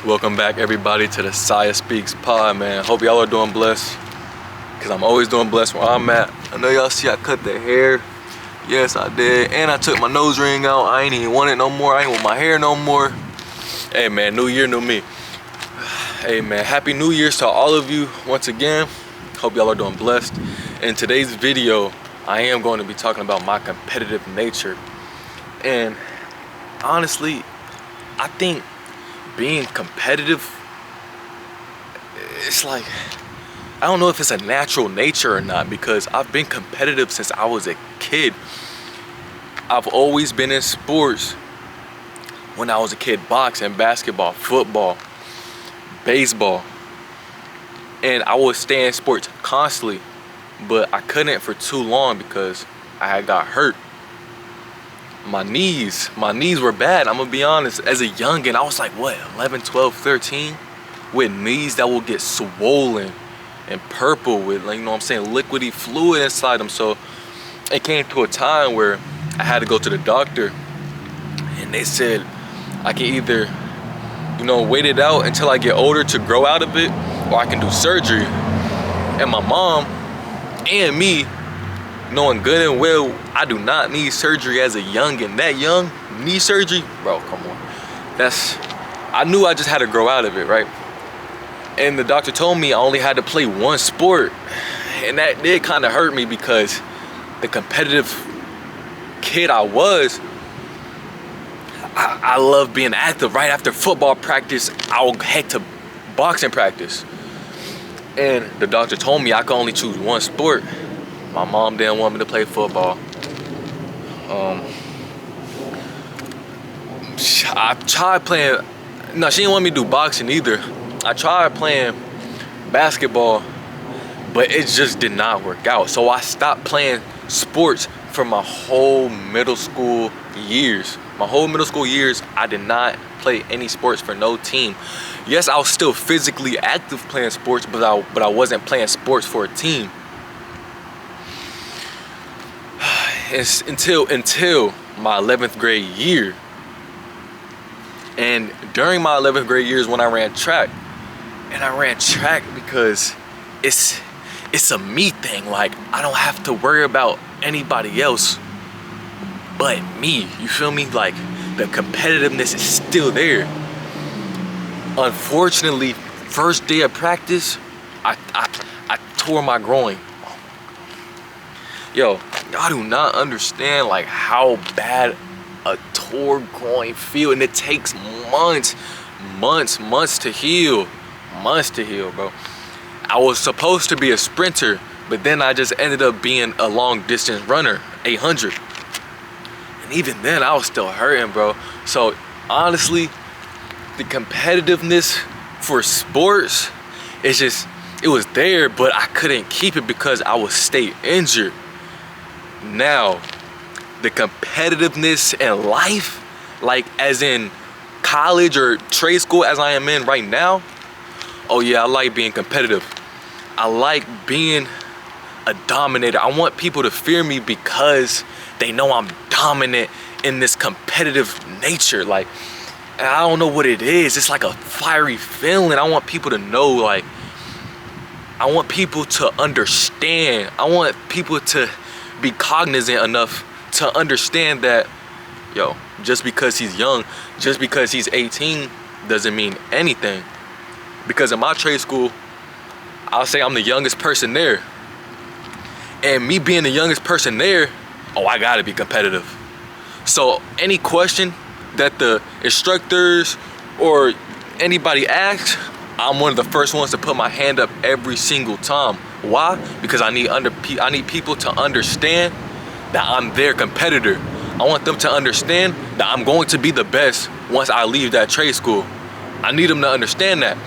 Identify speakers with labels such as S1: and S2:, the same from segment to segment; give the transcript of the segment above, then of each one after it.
S1: Welcome back, everybody, to the Saya Speaks pod, man. Hope y'all are doing blessed, because I'm always doing blessed where I'm at. I know y'all see I cut the hair. Yes, I did. And I took my nose ring out. I ain't even want it no more. I ain't want my hair no more. Hey, man, new year, new me. Hey, man, happy New Year's to all of you once again. Hope y'all are doing blessed. In today's video, I am going to be talking about my competitive nature. And honestly, I think being competitive, it's like, I don't know if it's a natural nature or not, because I've been competitive since I was a kid. I've always been in sports. When I was a kid, boxing, basketball, football, baseball, and I would stay in sports constantly, but I couldn't for too long because I had got hurt. My knees were bad. I'm gonna be honest. As a youngin', I was like, what, 11, 12, 13, with knees that will get swollen and purple with, like, you know what I'm saying, liquidy fluid inside them. So it came to a time where I had to go to the doctor, and they said I can either, you know, wait it out until I get older to grow out of it, or I can do surgery. And my mom and me, knowing good and well I do not need surgery as a youngin'. That young, knee surgery, bro, come on. I knew I just had to grow out of it, right? And the doctor told me I only had to play one sport. And that did kind of hurt me, because the competitive kid I was, I love being active. Right after football practice, I'll head to boxing practice. And the doctor told me I could only choose one sport. My mom didn't want me to play football. I tried playing, no, she didn't want me to do boxing either. I tried playing basketball, but it just did not work out. So I stopped playing sports for my whole middle school years. My whole middle school years, I did not play any sports for no team. Yes, I was still physically active playing sports, but I wasn't playing sports for a team. It's until my 11th grade year. And during my 11th grade years, when I ran track, and I ran track because it's a me thing. Like, I don't have to worry about anybody else but me. You feel me? Like, the competitiveness is still there. Unfortunately, first day of practice, I tore my groin. Yo, y'all do not understand like how bad a tore groin feel, and it takes months to heal. Months to heal, bro. I was supposed to be a sprinter, but then I just ended up being a long distance runner, 800. And even then, I was still hurting, bro. So honestly, the competitiveness for sports, it was there, but I couldn't keep it because I would stay injured. Now, the competitiveness in life, like as in college or trade school as I am in right now, oh yeah, I like being competitive. I like being a dominator. I want people to fear me because they know I'm dominant in this competitive nature. Like, I don't know what it is. It's like a fiery feeling. I want people to know, like, I want people to understand. I want people to be cognizant enough to understand that, yo, just because he's young, just because he's 18 doesn't mean anything. Because in my trade school, I'll say I'm the youngest person there. And me being the youngest person there, oh, I gotta be competitive. So any question that the instructors or anybody asks, I'm one of the first ones to put my hand up every single time. Why? Because I need people to understand that I'm their competitor. I want them to understand that I'm going to be the best once I leave that trade school. I need them to understand that.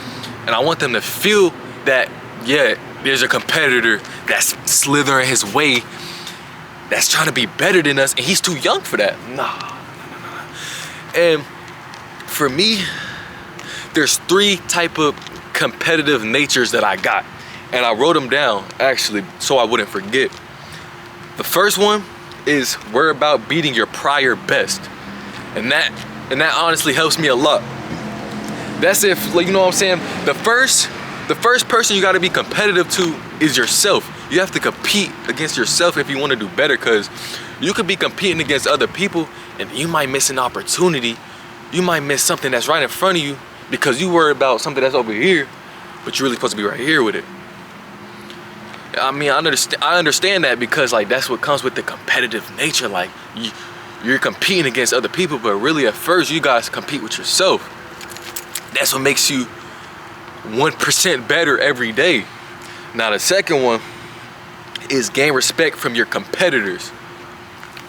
S1: And I want them to feel that, yeah, there's a competitor that's slithering his way, that's trying to be better than us, and he's too young for that. Nah. And for me, there's 3 type of competitive natures that I got. And I wrote them down, actually, so I wouldn't forget. The first one is worry about beating your prior best. And that honestly helps me a lot. That's if, like, you know what I'm saying? The first person you gotta be competitive to is yourself. You have to compete against yourself if you wanna do better, because you could be competing against other people and you might miss an opportunity. You might miss something that's right in front of you because you worry about something that's over here, but you're really supposed to be right here with it. I mean, I understand that, because like that's what comes with the competitive nature. Like you're competing against other people, but really at first you guys compete with yourself. That's what makes you 1% better every day. Now the second one is gain respect from your competitors.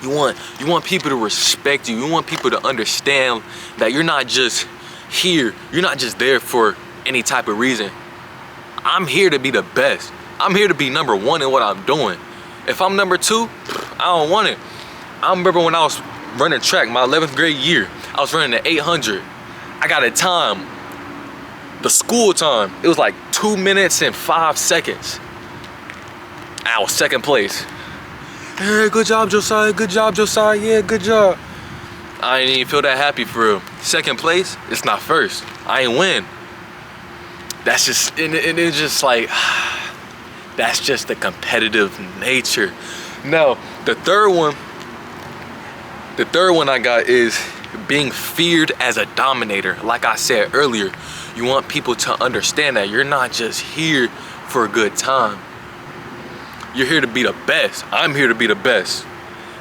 S1: You want people to respect you. You want people to understand that you're not just here. You're not just there for any type of reason. I'm here to be the best. I'm here to be number one in what I'm doing. If I'm number two, I don't want it. I remember when I was running track my 11th grade year, I was running the 800. I got a time, the school time, it was like 2 minutes and 5 seconds. I was second place. Hey, good job, Josiah. Good job, Josiah. Yeah, good job. I ain't even feel that happy for real. Second place, it's not first. I ain't win. That's just, and it's just like, that's just the competitive nature. Now, the third one I got is being feared as a dominator. Like I said earlier, you want people to understand that you're not just here for a good time. You're here to be the best. I'm here to be the best.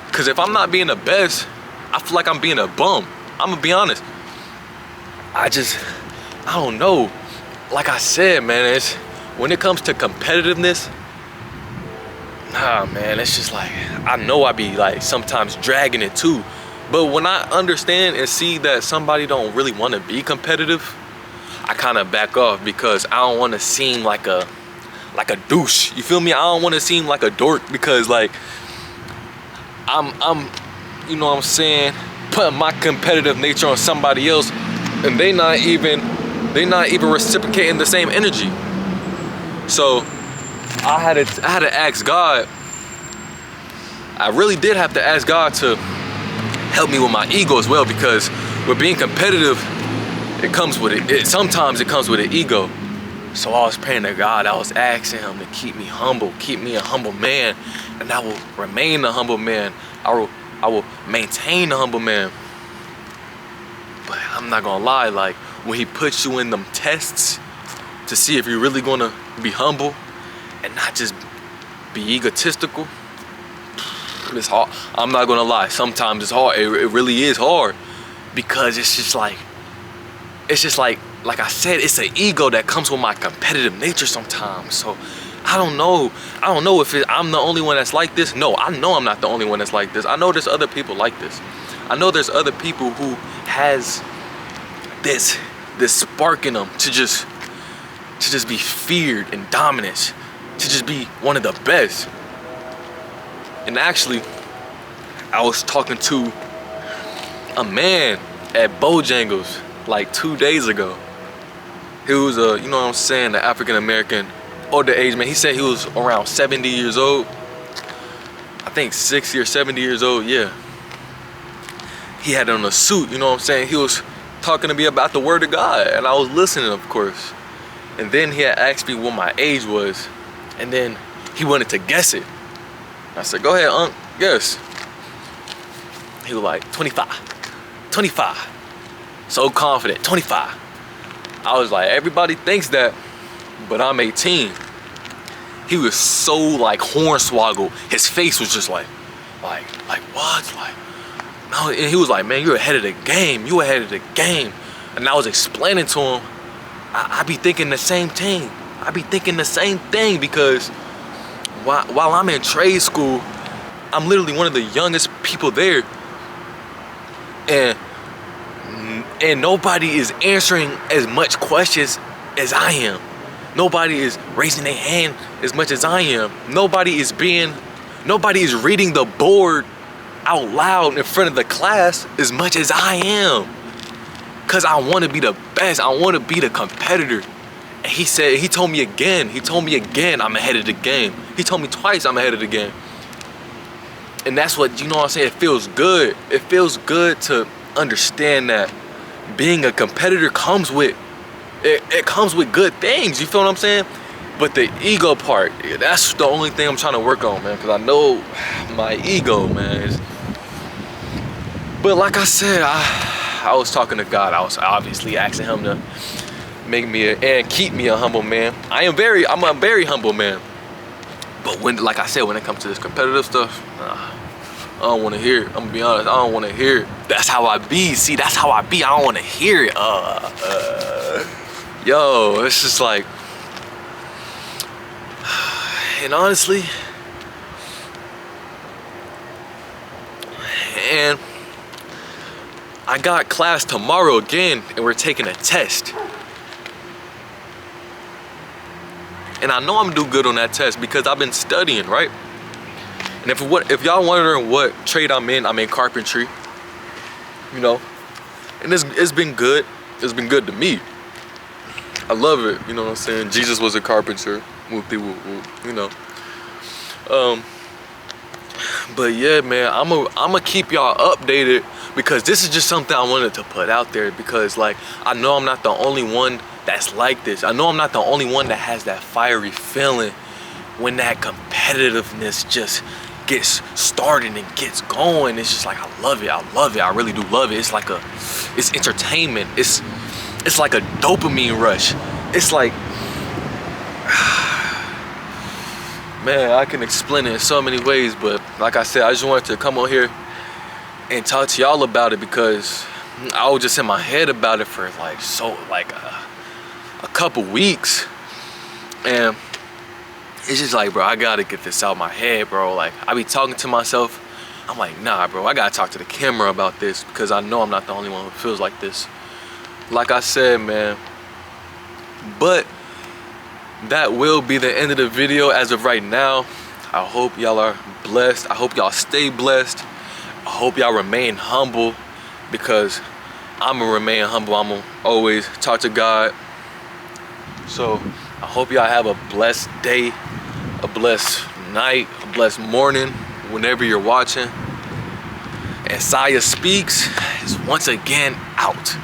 S1: Because if I'm not being the best, I feel like I'm being a bum. I'm gonna be honest. I don't know. Like I said, man, it's, when it comes to competitiveness, man, it's just like, I know I be like sometimes dragging it too. But when I understand and see that somebody don't really want to be competitive, I kind of back off, because I don't want to seem like a douche. You feel me? I don't want to seem like a dork, because like I'm you know what I'm saying, putting my competitive nature on somebody else, and they not even reciprocating the same energy. So I had to ask God. I really did have to ask God to help me with my ego as well, because with being competitive, it comes with it. Sometimes it comes with an ego. So I was praying to God. I was asking him to keep me humble, keep me a humble man, and I will remain a humble man. I will maintain a humble man. But I'm not gonna lie, like when he puts you in them tests to see if you're really gonna be humble and not just be egotistical, it's hard. I'm not gonna lie, sometimes it's hard. It really is hard, because it's just like I said, it's an ego that comes with my competitive nature sometimes. So I don't know if I'm the only one that's like this. No, I know I'm not the only one that's like this. I know there's other people like this. I know there's other people who has this spark in them to just be feared and dominant, to just be one of the best. And actually, I was talking to a man at Bojangles like 2 days ago. He was you know what I'm saying, the African American older age man. He said he was around 70 years old. I think 60 or 70 years old, yeah. He had on a suit, you know what I'm saying? He was talking to me about the word of God, and I was listening, of course. And then he had asked me what my age was, and then he wanted to guess it. I said, go ahead, Unc, guess. He was like, 25. So confident, 25. I was like, everybody thinks that, but I'm 18. He was so like hornswoggled. His face was just like what? Like, no, and he was like, man, you're ahead of the game. You ahead of the game. And I was explaining to him, I be thinking the same thing. I be thinking the same thing, because while I'm in trade school, I'm literally one of the youngest people there. And nobody is answering as much questions as I am. Nobody is raising their hand as much as I am. Nobody is reading the board out loud in front of the class as much as I am. Cause I want to be the best. I want to be the competitor. And he told me again, I'm ahead of the game. He told me twice I'm ahead of the game. And that's what, you know what I'm saying, it feels good. It feels good to understand that being a competitor comes with it comes with good things, you feel what I'm saying? But the ego part, that's the only thing I'm trying to work on, man, because I know my ego, man. But like I said, I was talking to God. I was obviously asking him to make me and keep me a humble man. I'm a very humble man. But when, like I said, when it comes to this competitive stuff, I don't want to hear it. I'm gonna be honest, I don't want to hear it. That's how I be. See, that's how I be. I don't want to hear it. Yo, it's just like, and honestly, and I got class tomorrow again, and we're taking a test. And I know I'm gonna do good on that test because I've been studying, right? And if y'all wondering what trade I'm in carpentry, you know, and it's been good. It's been good to me. I love it, you know what I'm saying? Jesus was a carpenter, you know. But yeah, man, I'm gonna keep y'all updated because this is just something I wanted to put out there because, like, I know I'm not the only one that's like this. I know I'm not the only one that has that fiery feeling when that competitiveness just gets started and gets going. It's just like, I love it. I really do love it. It's like it's entertainment. It's like a dopamine rush. It's like, man, I can explain it in so many ways, but like I said, I just wanted to come on here and talk to y'all about it because I was just in my head about it for a couple weeks, and it's just like, bro, I gotta get this out of my head, bro. Like, I be talking to myself, I'm like, nah, bro, I gotta talk to the camera about this because I know I'm not the only one who feels like this. Like I said, man, but that will be the end of the video as of right now. I hope y'all are blessed. I hope y'all stay blessed. I hope y'all remain humble because I'm gonna remain humble. I'm gonna always talk to God. So I hope y'all have a blessed day, a blessed night, a blessed morning, whenever you're watching. And Saya Speaks is once again out.